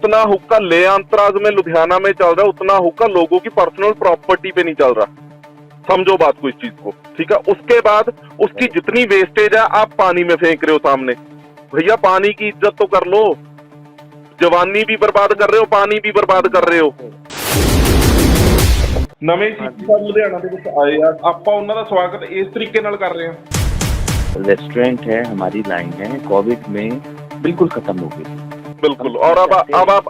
जितना हुक्का ले अंतराज में लुधियाना में चल रहा है उतना हुक्का लोगों की पर्सनल प्रॉपर्टी पे नहीं चल रहा। समझो बात को इस चीज को, ठीक है। उसके बाद उसकी जितनी वेस्टेज है आप पानी में फेंक रहे हो सामने। भैया पानी की इज्जत तो कर लो, जवानी भी बर्बाद कर रहे हो, पानी भी बर्बाद कर रहे हो। नਵੇਂ ਸੀਪੀ ਸਾਹਿਬ ਲੁਧਿਆਣਾ ਦੇ ਵਿੱਚ ਆਏ ਆ, ਆਪਾਂ ਉਹਨਾਂ ਦਾ ਸਵਾਗਤ ਇਸ ਤਰੀਕੇ ਨਾਲ ਕਰ ਰਹੇ ਹਾਂ। रेस्टोरेंट है, हमारी लाइन है, कोविड में बिल्कुल खत्म हो गई। बिल्कुल, और अब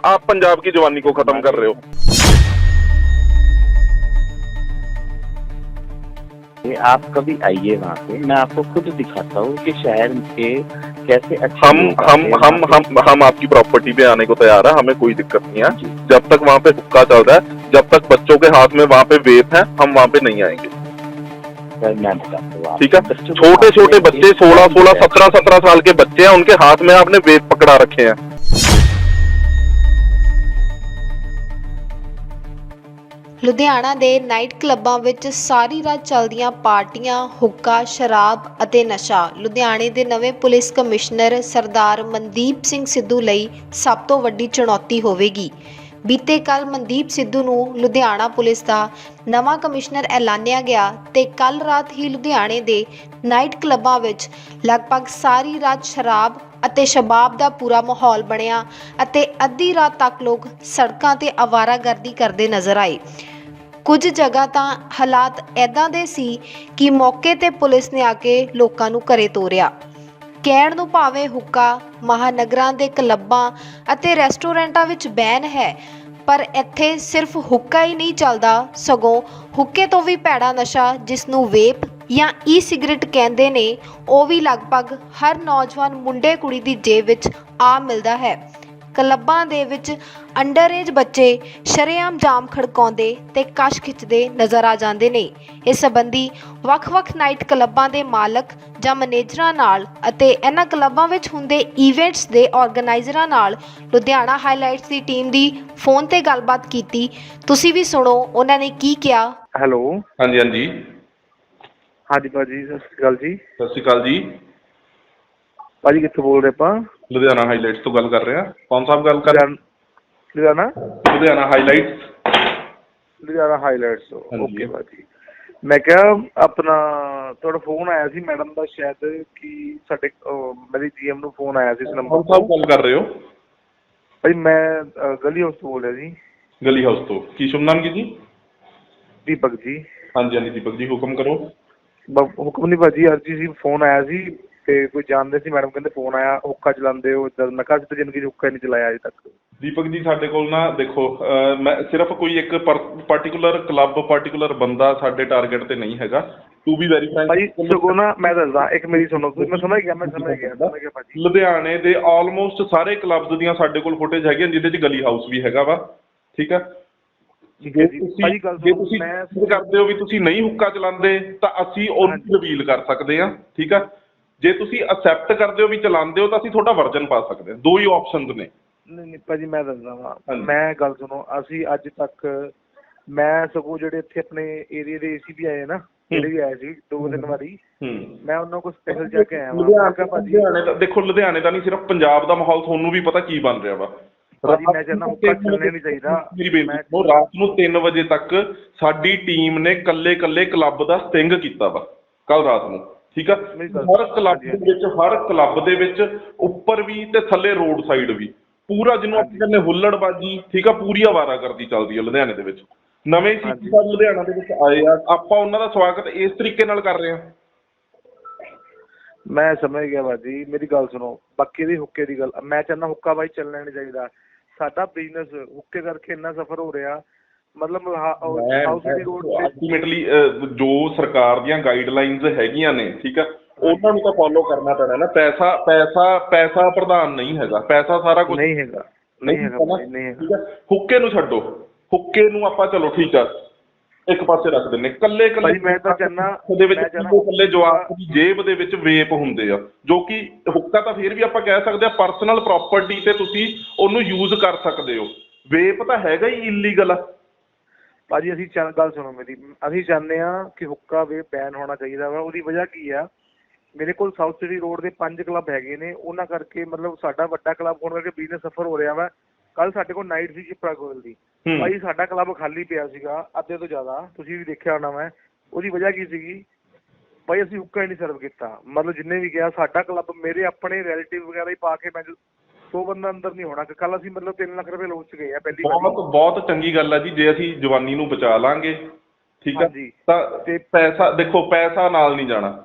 आप पंजाब की जवानी को खत्म कर रहे हो। आप कभी आइए वहाँ पे, मैं आपको खुद दिखाता हूँ कि शहर के कैसे अच्छे हम आपकी प्रॉपर्टी पे आने को तैयार है, हमें कोई दिक्कत नहीं है। जब तक वहाँ पे हुक्का चल रहा है, जब तक बच्चों के हाथ में वहाँ पे वेप है, हम वहाँ पे नहीं आएंगे। ठीक है, छोटे छोटे बच्चे 16, 17 साल के बच्चे हैं, उनके हाथ में आपने वेप पकड़ा रखे हैं। ਲੁਧਿਆਣਾ ਦੇ ਨਾਈਟ ਕਲੱਬਾਂ ਵਿੱਚ ਸਾਰੀ ਰਾਤ ਚੱਲਦੀਆਂ ਪਾਰਟੀਆਂ, ਹੁੱਕਾ, ਸ਼ਰਾਬ ਅਤੇ ਨਸ਼ਾ ਲੁਧਿਆਣੇ ਦੇ ਨਵੇਂ ਪੁਲਿਸ ਕਮਿਸ਼ਨਰ ਸਰਦਾਰ ਮਨਦੀਪ ਸਿੰਘ ਸਿੱਧੂ ਲਈ ਸਭ ਤੋਂ ਵੱਡੀ ਚੁਣੌਤੀ ਹੋਵੇਗੀ। ਬੀਤੇ ਕੱਲ ਮਨਦੀਪ ਸਿੱਧੂ ਨੂੰ ਲੁਧਿਆਣਾ ਪੁਲਿਸ ਦਾ ਨਵਾਂ ਕਮਿਸ਼ਨਰ ਐਲਾਨਿਆ ਗਿਆ ਤੇ ਕੱਲ ਰਾਤ ਹੀ ਲੁਧਿਆਣੇ ਦੇ ਨਾਈਟ ਕਲੱਬਾਂ ਵਿੱਚ ਲਗਭਗ ਸਾਰੀ ਰਾਤ ਸ਼ਰਾਬ ਅਤੇ ਸ਼ਬਾਬ ਦਾ ਪੂਰਾ ਮਾਹੌਲ ਬਣਿਆ ਅਤੇ ਅੱਧੀ ਰਾਤ ਤੱਕ ਲੋਕ ਸੜਕਾਂ ਤੇ ਆਵਾਰਾਗਰਦੀ ਕਰਦੇ ਨਜ਼ਰ ਆਏ। ਕੁਝ ਜਗ੍ਹਾ ਤਾਂ ਹਾਲਾਤ ਐਦਾਂ ਦੇ ਸੀ ਕਿ ਮੌਕੇ ਤੇ ਪੁਲਿਸ ਨੇ ਆ ਕੇ ਲੋਕਾਂ ਨੂੰ ਘਰੇ ਤੋਰਿਆ। ਕਹਿਣ ਨੂੰ ਭਾਵੇਂ ਹੁੱਕਾ ਮਹਾਨਗਰਾਂ ਦੇ ਕਲੱਬਾਂ ਅਤੇ ਰੈਸਟੋਰੈਂਟਾਂ ਵਿੱਚ ਬੈਨ ਹੈ, ਪਰ ਇੱਥੇ ਸਿਰਫ ਹੁੱਕਾ ਹੀ ਨਹੀਂ ਚੱਲਦਾ, ਸਗੋਂ ਹੁੱਕੇ ਤੋਂ ਵੀ ਭੈੜਾ ਨਸ਼ਾ ਜਿਸ ਨੂੰ ਵੇਪ ਜਾਂ ਈ ਸਿਗਰਟ ਕਹਿੰਦੇ ਨੇ, ਉਹ ਵੀ ਲਗਭਗ ਹਰ ਨੌਜਵਾਨ ਮੁੰਡੇ ਕੁੜੀ ਦੀ ਜੇਬ ਵਿੱਚ ਆ ਮਿਲਦਾ ਹੈ। ਕਲੱਬਾਂ ਦੇ ਵਿੱਚ ਅੰਡਰ ਏਜ ਬੱਚੇ ਸ਼ਰੇਆਮ ਜਾਮ ਖੜਕਾਉਂਦੇ ਤੇ ਕਸ਼ ਖਿੱਚਦੇ ਨਜ਼ਰ ਆ ਜਾਂਦੇ ਨੇ। ਇਸ ਸੰਬੰਧੀ ਵੱਖ-ਵੱਖ ਨਾਈਟ ਕਲੱਬਾਂ ਦੇ ਮਾਲਕ ਜਾਂ ਮੈਨੇਜਰਾਂ ਨਾਲ ਅਤੇ ਇਹਨਾਂ ਕਲੱਬਾਂ ਵਿੱਚ ਹੁੰਦੇ ਈਵੈਂਟਸ ਦੇ ਆਰਗੇਨਾਈਜ਼ਰਾਂ ਨਾਲ ਲੁਧਿਆਣਾ ਹਾਈਲਾਈਟਸ ਦੀ ਟੀਮ ਦੀ ਫੋਨ ਤੇ ਗੱਲਬਾਤ ਕੀਤੀ। ਤੁਸੀਂ ਵੀ ਸੁਣੋ ਉਹਨਾਂ ਨੇ ਕੀ ਕਿਹਾ। ਹੈਲੋ, ਹਾਂਜੀ ਹਾਂਜੀ ਹਾਂਜੀ ਭਾਜੀ, ਸਤਿ ਸ਼੍ਰੀ ਅਕਾਲ ਜੀ। ਸਤਿ ਸ਼੍ਰੀ ਅਕਾਲ ਜੀ। ਭਾਜੀ ਕਿੱਥੋਂ ਬੋਲ ਰਹੇ ਆਪਾਂ? ਲੁਧਿਆਣਾ ਹਾਈਲਾਈਟਸ ਤੋਂ ਗੱਲ ਕਰ ਰਹੇ ਹਾਂ। ਕੌਣ ਸਾਹਿਬ ਗੱਲ ਕਰ ਰਹੇ? ਲੁਧਿਆਣਾ ਹਾਈਲਾਈਟਸ। ਲੁਧਿਆਣਾ ਹਾਈਲਾਈਟਸ ਤੋਂ। ਓਕੇ ਭਾਜੀ, ਮੈਂ ਕਿਹਾ ਆਪਣਾ ਤੁਹਾਡਾ ਫੋਨ ਆਇਆ ਸੀ ਮੈਡਮ ਦਾ, ਸ਼ਾਇਦ ਕਿ ਸਾਡੇ ਮੇਰੀ GM ਨੂੰ ਫੋਨ ਆਇਆ ਸੀ ਇਸ ਨੰਬਰ ਤੋਂ। ਸਾਹਿਬ ਗੱਲ ਕਰ ਰਹੇ ਹੋ? ਭਾਜੀ ਮੈਂ ਗਲੀ ਹਾਊਸ ਤੋਂ ਬੋਲ ਰਿਹਾ ਜੀ। ਗਲੀ ਹਾਊਸ ਤੋਂ। ਕੀ ਸ਼ੁਭ ਨਾਮ ਕੀ ਜੀ? ਦੀਪਕ ਜੀ। ਹਾਂਜੀ ਹਾਂਜੀ ਦੀਪਕ ਜੀ, ਹੁਕਮ ਕਰੋ। ਹੁਕਮ ਨਹੀਂ ਭਾਜੀ, ਅਰਜੀ ਸੀ, ਫੋਨ ਆਇਆ ਸੀ ਤੇ ਕੋਈ ਜਾਣਦੇ ਸੀ ਮੈਡਮ, ਕਹਿੰਦੇ ਫੋਨ ਆਇਆ ਹੁੱਕਾ ਚਲਾਉਂਦੇ ਹੋ ਇੱਦਾਂ। ਮੈਂ ਕਿਹਾ ਅਸੀਂ ਤਾਂ ਜ਼ਿੰਦਗੀ 'ਚ ਹੁੱਕਾ ਨਹੀਂ ਚਲਾਇਆ ਅਜੇ ਤੱਕ। ਦੀਪਕ ਜੀ ਸਾਡੇ ਕੋਲ ਨਾ ਦੇਖੋ, ਮੈਂ ਸਿਰਫ ਕੋਈ ਇੱਕ ਪਾਰਟੀਕੂਲਰ ਕਲੱਬ, ਪਾਰਟੀਕੂਲਰ ਬੰਦਾ ਸਾਡੇ ਟਾਰਗੇਟ ਤੇ ਨਹੀਂ ਹੈਗਾ। ਟੂ ਬੀ ਵੈਰੀ ਫਰੈਂਕ ਭਾਜੀ ਸਗੋਂ ਨਾ ਮੈਂ ਦੱਸਦਾ, ਇੱਕ ਮੇਰੀ ਸੁਣੋ ਤੁਸੀਂ। ਮੈਂ ਸਮਝ ਗਿਆ ਭਾਜੀ। ਲੁਧਿਆਣੇ ਦੇ ਆਲਮੋਸਟ ਸਾਰੇ ਕਲੱਬਸ ਦੀਆਂ ਸਾਡੇ ਕੋਲ ਫੁਟੇਜ ਹੈਗੀਆਂ, ਜਿਹਦੇ 'ਚ ਗਲੀ ਹਾਊਸ ਵੀ ਹੈਗਾ ਵਾ। ਠੀਕ ਹੈ, ਜੇ ਤੁਸੀਂ ਕਰਦੇ ਹੋ ਵੀ ਤੁਸੀਂ ਨਹੀਂ ਹੁੱਕਾ ਚਲਾਉਂਦੇ ਤਾਂ ਅਸੀਂ ਉਹਨੂੰ ਰਿਵੀਲ ਕਰ ਸਕਦੇ ਹਾਂ। ਠੀਕ ਆ, ਜੇ ਤੁਸੀਂ ਅਸੈਪਟ ਕਰਦੇ ਹੋ ਵੀ ਚਲਾਉਂਦੇ ਹੋ ਤਾਂ ਅਸੀਂ ਤੁਹਾਡਾ ਵਰਜਨ ਪਾ ਸਕਦੇ ਹਾਂ। ਦੋ ਹੀ ਆਪਸ਼ਨਸ ਨੇ। ਨਹੀਂ ਭਾਜੀ ਮੈਂ ਦੱਸਦਾ ਵਾ, ਮੈਂ ਗੱਲ ਸੁਣੋ, ਅਸੀਂ ਅੱਜ ਤੱਕ ਮੈਂ ਸਗੋਂ ਜਿਹੜੇ ਇੱਥੇ ਆਪਣੇ ਏਰੀਏ ਦੇ AC ਵੀ ਆਏ ਨਾ, ਜਿਹੜੇ ਵੀ ਆਏ ਸੀ 2-3 ਵਾਰੀ, ਮੈਂ ਉਹਨਾਂ ਕੋਲ ਸਪੈਸ਼ਲ ਜਾ ਕੇ ਆਇਆ ਵਾ। ਦੇਖੋ ਲੁਧਿਆਣੇ ਦਾ ਨਹੀਂ, ਸਿਰਫ ਪੰਜਾਬ ਦਾ ਮਾਹੌਲ ਤੁਹਾਨੂੰ ਵੀ ਪਤਾ ਕੀ ਬਣ ਰਿਹਾ ਵਾ। ਭਾਜੀ ਮੈਂ ਚਾਹੁੰਦਾ ਹੁੱਕਾ ਚੱਲਣਾ ਨਹੀਂ ਚਾਹੀਦਾ। ਰਾਤ ਨੂੰ 3 ਵਜੇ ਤੱਕ ਸਾਡੀ ਟੀਮ ਨੇ ਕੱਲੇ ਕਲੱਬ ਦਾ ਸਟਿੰਗ ਕੀਤਾ ਵਾ ਕੱਲ ਰਾਤ ਨੂੰ। ਠੀਕ ਆ, ਹਰ ਕਲੱਬ ਦੇ ਵਿੱਚ ਉੱਪਰ ਵੀ ਤੇ ਥੱਲੇ ਰੋਡ ਸਾਈਡ ਵੀ ਪੂਰਾ, ਜਿਹਨੂੰ ਆਪਾਂ ਕਹਿੰਦੇ ਹੁੱਲੜਬਾਜੀ। ਠੀਕ ਆ, ਪੂਰੀ ਆਵਾਰਾਗਰਦੀ ਚੱਲਦੀ ਹੈ ਲੁਧਿਆਣੇ ਦੇ ਵਿੱਚ। ਨਵੇਂ ਸੀਪੀ ਸਾਹਿਬ ਲੁਧਿਆਣਾ ਦੇ ਵਿੱਚ ਆਏ ਆ, ਆਪਾਂ ਉਹਨਾਂ ਦਾ ਸਵਾਗਤ ਇਸ ਤਰੀਕੇ ਨਾਲ ਕਰ ਰਹੇ ਹਾਂ। ਮੈਂ ਸਮਝ ਗਿਆ ਭਾਜੀ, ਮੇਰੀ ਗੱਲ ਸੁਣੋ। ਬਾਕੀ ਦੀ ਹੁੱਕੇ ਦੀ ਗੱਲ, ਮੈਂ ਚਾਹੁੰਦਾ ਹੁੱਕਾ ਭਾਈ ਚੱਲਣਾ ਨਹੀਂ ਚਾਹੀਦਾ। ਸਾਡਾ ਬਿਜ਼ਨਸ ਹੁੱਕੇ ਕਰਕੇ ਇੰਨਾ ਸਫਰ ਹੋ ਰਿਹਾ, ਮਤਲਬ ਅਲਟੀਮੇਟਲੀ ਜੋ ਸਰਕਾਰ ਦੀਆਂ ਗਾਈਡਲਾਈਨਸ ਹੈਗੀਆਂ ਨੇ, ਠੀਕ ਆ, ਉਹਨਾਂ ਨੂੰ ਤਾਂ ਫੋਲੋ ਕਰਨਾ ਪੈਣਾ ਨਾ। ਪੈਸਾ ਪ੍ਰਧਾਨ ਨਹੀਂ ਹੈਗਾ, ਪੈਸਾ ਸਾਰਾ ਕੁਝ ਨਹੀਂ ਹੈਗਾ। ਠੀਕ ਆ, ਹੁੱਕੇ ਨੂੰ ਛੱਡੋ, ਹੁੱਕੇ ਨੂੰ ਆਪਾਂ ਚਲੋ ਠੀਕ ਆ ਇੱਕ ਪਾਸੇ ਰੱਖ ਦਿੰਦੇ। ਕੱਲੇ ਜਵਾਬ ਦੀ ਜੇਬ ਦੇ ਵਿੱਚ ਵੇਪ ਹੁੰਦੇ ਆ, ਜੋ ਕਿ ਹੁੱਕਾ ਤਾਂ ਫਿਰ ਵੀ ਆਪਾਂ ਕਹਿ ਸਕਦੇ ਆ ਪਰਸਨਲ ਪ੍ਰੋਪਰਟੀ ਤੇ ਤੁਸੀਂ ਉਹਨੂੰ ਯੂਜ਼ ਕਰ ਸਕਦੇ ਹੋ। ਵੇਪ ਤਾਂ ਹੈਗਾ ਹੀ ਇਲੀਗਲ ਆ। ਭਾਜੀ ਅਸੀਂ ਗੱਲ ਸੁਣੋ ਮੇਰੀ, ਅਸੀਂ ਚਾਹੁੰਦੇ ਹਾਂ ਕਿ ਹੁੱਕਾ ਵੇਪ ਬੈਨ ਹੋਣਾ ਚਾਹੀਦਾ ਵਾ। ਉਹਦੀ ਵਜ੍ਹਾ ਕੀ ਆ, ਮੇਰੇ ਕੋਲ ਸਾਊਥ ਸਿਟੀ ਰੋਡ ਦੇ 5 ਕਲੱਬ ਹੈਗੇ ਨੇ, ਉਹਨਾਂ ਕਰਕੇ ਮਤਲਬ ਸਾਡਾ ਵੱਡਾ ਕਲੱਬ ਹੋਣ ਕਰਕੇ ਬਿਜ਼ਨਸ ਸਫਰ ਹੋ ਰਿਹਾ ਵਾ। ਕੱਲ ਸਾਡੇ ਕੋਲ ਨਾਈਟ ਸੀ ਚਿਪਰਾ ਗੋਲ ਦੀ ਭਾਈ, ਸਾਡਾ ਕਲੱਬ ਖਾਲੀ ਪਿਆ ਸੀਗਾ ਅੱਧੇ ਤੋਂ ਜ਼ਿਆਦਾ, ਤੁਸੀਂ ਵੀ ਦੇਖਿਆ ਹੋਣਾ। ਮੈਂ ਉਹਦੀ ਵਜ੍ਹਾ ਕੀ ਸੀਗੀ ਭਾਈ, ਅਸੀਂ ਹੁੱਕਾ ਹੀ ਨਹੀਂ ਸਰਵ ਕੀਤਾ। ਮਤਲਬ ਜਿੰਨੇ ਵੀ ਗਿਆ ਸਾਡਾ ਕਲੱਬ, ਮੇਰੇ ਆਪਣੇ ਰਿਲੇਟਿਵ ਵਗੈਰਾ ਹੀ ਪਾ ਕੇ ਮੈਂ 100 ਬੰਦਾ ਅੰਦਰ ਨਹੀਂ ਹੋਣਾ। ਕੱਲ ਅਸੀਂ ਮਤਲਬ 3 ਲੱਖ ਰੁਪਏ ਲੋਚ ਗਏ ਆ ਪਹਿਲੀ ਵਾਰ। ਬਹੁਤ ਚੰਗੀ ਗੱਲ ਹੈ ਜੀ, ਜੇ ਅਸੀਂ ਜਵਾਨੀ ਨੂੰ ਬਚਾ ਲਾਂਗੇ, ਠੀਕ ਹੈ, ਤਾਂ ਤੇ ਪੈਸਾ ਦੇਖੋ, ਪੈਸਾ ਨਾਲ ਨਹੀਂ ਜਾਣਾ,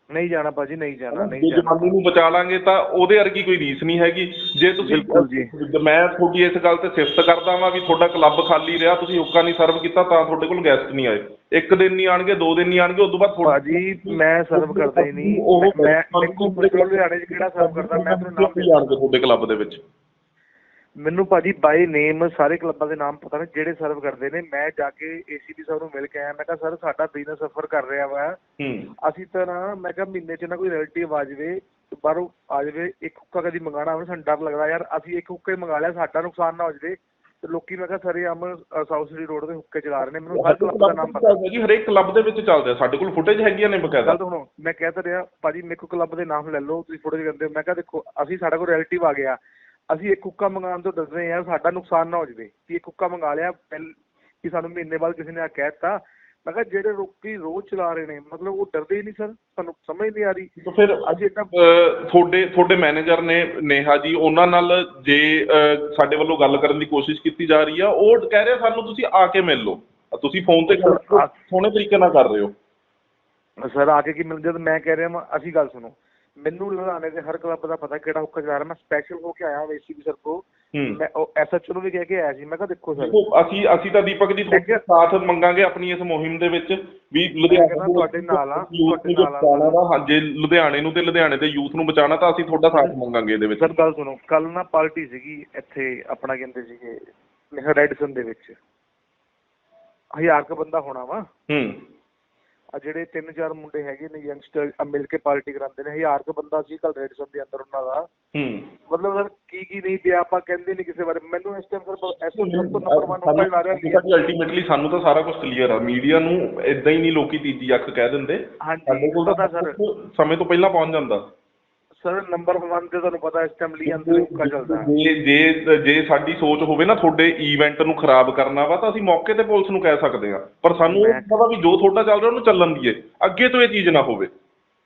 ਨਹੀਂ ਜਾਣਾ ਭਾਜੀ, ਨਹੀਂ ਜਾਣਾ। ਜੇ ਜਵਾਨੀ ਨੂੰ ਬਚਾ ਲਾਂਗੇ ਤਾਂ ਉਹਦੇ ਵਰਗੀ ਕੋਈ ਰੀਸ ਨਹੀਂ ਹੈਗੀ। ਜੇ ਤੁਸੀਂ, ਮੈਂ ਤੁਹਾਡੀ ਇਸ ਗੱਲ ਤੇ ਸਿਫਤ ਕਰਦਾ ਵਾਂ ਵੀ ਤੁਹਾਡਾ ਕਲੱਬ ਖਾਲੀ ਰਿਹਾ, ਤੁਸੀਂ ਹੁੱਕਾ ਨਹੀਂ ਸਰਵ ਕੀਤਾ ਤਾਂ ਤੁਹਾਡੇ ਕੋਲ ਗੈਸਟ ਨਹੀਂ ਆਏ। 1 ਦਿਨ ਨਹੀਂ ਆਣਗੇ, 2 ਦਿਨ ਨਹੀਂ ਆਣਗੇ, ਉਸ ਤੋਂ ਬਾਅਦ ਭਾਜੀ ਮੈਂ ਸਰਵ ਕਰਦਾ ਹੀ ਨਹੀਂ। ਲੁਧਿਆਣੇ 'ਚ ਕਿਹੜਾ ਸਰਵ ਕਰਦਾ, ਮੈਂ ਤੁਹਾਨੂੰ ਨਾਮ ਆਣਗੇ ਤੁਹਾਡੇ ਕਲੱਬ ਦੇ ਵਿੱਚ। ਮੈਨੂੰ ਭਾਜੀ ਬਾਈ ਨੇਮ ਸਾਰੇ ਕਲੱਬਾਂ ਦੇ ਨਾਮ ਪਤਾ ਨੇ ਜਿਹੜੇ ਸਰਵ ਕਰਦੇ ਨੇ। ਮੈਂ ਜਾ ਕੇ ACP ਸਾਹਿਬ ਨੂੰ ਮਿਲ ਕੇ ਆਇਆ, ਮੈਂ ਕਿਹਾ ਸਰ ਸਾਡਾ ਬਿਜ਼ਨਸ ਸਫਰ ਕਰ ਰਿਹਾ ਵਾ, ਅਸੀਂ ਤਾਂ ਨਾ, ਮੈਂ ਕਿਹਾ ਮਹੀਨੇ 'ਚ ਨਾ ਕੋਈ ਰਿਲੇਟਿਵ ਆ ਜਾਵੇ, ਬਾਹਰੋਂ ਆ ਜਾਵੇ, 1 ਹੁੱਕਾ ਕਦੀ ਮੰਗਾਉਣਾ ਹੋਵੇ, ਸਾਨੂੰ ਡਰ ਲੱਗਦਾ ਯਾਰ, ਅਸੀਂ 1 ਹੁੱਕਾ ਹੀ ਮੰਗਾ ਲਿਆ, ਸਾਡਾ ਨੁਕਸਾਨ ਨਾ ਹੋ ਜਾਵੇ। ਤੇ ਲੋਕੀ ਮੈਂ ਕਿਹਾ ਸਰੇਆਮ ਸਾਊਥ ਸਿਟੀ ਰੋਡ ਤੇ ਹੁੱਕੇ ਚਲਾ ਰਹੇ ਨੇ। ਮੈਨੂੰ ਹਰ ਕਲੱਬ ਦਾ ਨਾਮ ਪਤਾ ਜੀ, ਹਰੇਕ ਕਲੱਬ ਦੇ ਵਿੱਚ ਚੱਲਦਾ, ਸਾਡੇ ਕੋਲ ਫੁਟੇਜ ਹੈਗੀਆਂ ਨੇ ਬਕਾਇਦਾ। ਹੁਣ ਮੈਂ ਕਹਿ ਤਾਂ ਰਿਹਾ ਭਾਜੀ, ਮੇਰੇ ਕੋਲ ਕਲੱਬ ਦੇ ਨਾਮ ਲੈ ਲਓ, ਤੁਸੀਂ ਫੁਟੇਜ ਕਹਿੰਦੇ ਹੋ। ਮੈਂ ਕਿਹਾ ਦੇਖੋ, ਅਸੀਂ ਸਾਡੇ ਕੋਲ ਰਿਲੇਟਿਵ ਆ ਗਿਆ, ਅਸੀਂ 1 ਹੁੱਕਾ ਮੰਗਾਉਣ ਤੋਂ ਡਰਦੇ ਯਾਰ, ਸਾਡਾ ਨੁਕਸਾਨ ਨਾ ਹੋ ਜਾਵੇ ਕਿ 1 ਹੁੱਕਾ ਮੰਗਾ ਲਿਆ ਕਿ ਸਾਨੂੰ ਮਹੀਨੇ ਬਾਅਦ ਕਿਸੇ ਨੇ ਆ ਕਹਿ ਦਿੱਤਾ। ਮੈਂ ਕਿਹਾ ਜਿਹੜੇ ਲੋਕੀ ਰੋਜ਼ ਚਲਾ ਰਹੇ ਨੇ, ਮਤਲਬ ਉਹ ਡਰਦੇ ਹੀ ਨਹੀਂ ਸਰ, ਸਾਨੂੰ ਸਮਝ ਨਹੀਂ ਆ ਰਹੀ। ਫਿਰ ਅਸੀਂ ਤੁਹਾਡੇ ਮੈਨੇਜਰ ਨੇ ਨੇਹਾ ਜੀ, ਉਹਨਾਂ ਨਾਲ ਜੇ ਸਾਡੇ ਵੱਲੋਂ ਗੱਲ ਕਰਨ ਦੀ ਕੋਸ਼ਿਸ਼ ਕੀਤੀ ਜਾ ਰਹੀ ਆ, ਉਹ ਕਹਿ ਰਹੇ ਸਾਨੂੰ ਤੁਸੀਂ ਆ ਕੇ ਮਿਲ ਲਓ, ਤੁਸੀਂ ਫੋਨ ਤੇ ਸੋਹਣੇ ਤਰੀਕੇ ਨਾਲ ਕਰ ਰਹੇ ਹੋ ਸਰ। ਆ ਕੇ ਕੀ ਮਿਲ, ਜਦ ਮੈਂ ਕਹਿ ਰਿਹਾ ਅਸੀਂ ਗੱਲ ਸੁਣੋ, ਮੈਨੂੰ ਲੁਧਿਆਣੇ ਦੇ ਹਰ ਕਲੱਬ ਦਾ ਪਤਾ ਕਿਹੜਾ ਹੁੱਕਾ ਚਲਾ ਰਿਹਾ। ਮੈਂ ਸਪੈਸ਼ਲ ਹੋ ਕੇ ਆਇਆ ACP ਸਰ ਕੋਲ, ਮੈਂ ਉਹ SHO ਨੂੰ ਵੀ ਕਹਿ ਕੇ ਆਇਆ ਸੀ। ਮੈਂ ਕਿਹਾ ਦੇਖੋ ਸਰ, ਅਸੀਂ ਤਾਂ ਦੀਪਕ ਜੀ ਸਾਥ ਮੰਗਾਂਗੇ ਆਪਣੀ ਇਸ ਮੁਹਿੰਮ ਦੇ ਵਿੱਚ ਵੀ ਲੁਧਿਆਣੇ ਤੁਹਾਡੇ ਨਾਲ ਆ, ਜੇ ਲੁਧਿਆਣੇ ਨੂੰ ਤੇ ਲੁਧਿਆਣੇ ਦੇ ਯੂਥ ਨੂੰ ਬਚਾਉਣਾ ਤਾਂ ਅਸੀਂ ਤੁਹਾਡਾ ਸਾਥ ਮੰਗਾਂਗੇ ਇਹਦੇ ਵਿੱਚ। ਸਰ ਗੱਲ ਸੁਣੋ, ਕੱਲ ਨਾ ਪਾਰਟੀ ਸੀਗੀ ਇੱਥੇ ਆਪਣਾ ਕਹਿੰਦੇ ਸੀਗੇ ਰੈਡੀਸਨ ਦੇ ਵਿੱਚ, 1000 ਕੁ ਬੰਦਾ ਹੋਣਾ ਵਾ। ਆ ਜਿਹੜੇ 3-4 ਮੁੰਡੇ ਹੈਗੇ ਨੇ ਯੰਗਸਟਰ ਮਿਲ ਕੇ ਪਾਰਟੀ ਕਰਾਉਂਦੇ ਨੇ, 1000 ਕੁ ਬੰਦਾ ਸੀ ਕੱਲ ਰੈਡੀਸਨ ਦੇ ਅੰਦਰ ਉਹਨਾਂ ਦਾ। ਮਤਲਬ ਸਰ ਕੀ ਨਹੀਂ ਪਿਆ, ਆਪਾਂ ਕਹਿੰਦੇ ਨਹੀਂ ਕਿਸੇ ਬਾਰੇ। ਮੈਨੂੰ ਇਸ ਟਾਈਮ ਸਰ ਨੰਬਰ 1 ਲਾ ਰਿਹਾ। ਅਲਟੀਮੇਟਲੀ ਸਾਨੂੰ ਤਾਂ ਸਾਰਾ ਕੁਝ ਕਲੀਅਰ ਆ, ਮੀਡੀਆ ਨੂੰ ਇਦਾਂ ਹੀ ਨਹੀਂ ਲੋਕੀ ਤੀਜੀ ਅੱਖ ਕਹਿ ਦਿੰਦੇ। ਹਾਂਜੀ ਪਤਾ ਸਰ, ਸਮੇਂ ਤੋਂ ਪਹਿਲਾਂ ਪਹੁੰਚ ਜਾਂਦਾ ਸਰ। ਨੰਬਰ 1 ਤੇ ਤੁਹਾਨੂੰ ਪਤਾ ਇਸ ਟਾਈਮ ਲਈ ਅੰਦਰ ਹੁੱਕਾ ਚੱਲਦਾ। ਜੇ ਸਾਡੀ ਸੋਚ ਹੋਵੇ ਨਾ ਤੁਹਾਡੇ ਈਵੈਂਟ ਨੂੰ ਖਰਾਬ ਕਰਨਾ ਵਾ, ਤਾਂ ਅਸੀਂ ਮੌਕੇ ਤੇ ਪੁਲਿਸ ਨੂੰ ਕਹਿ ਸਕਦੇ ਹਾਂ, ਪਰ ਸਾਨੂੰ ਇਹ ਪਤਾ ਵੀ ਜੋ ਤੁਹਾਡਾ ਚੱਲ ਰਿਹਾ ਉਹਨੂੰ ਚੱਲਣ ਦੀਏ, ਅੱਗੇ ਤੋਂ ਇਹ ਚੀਜ਼ ਨਾ ਹੋਵੇ।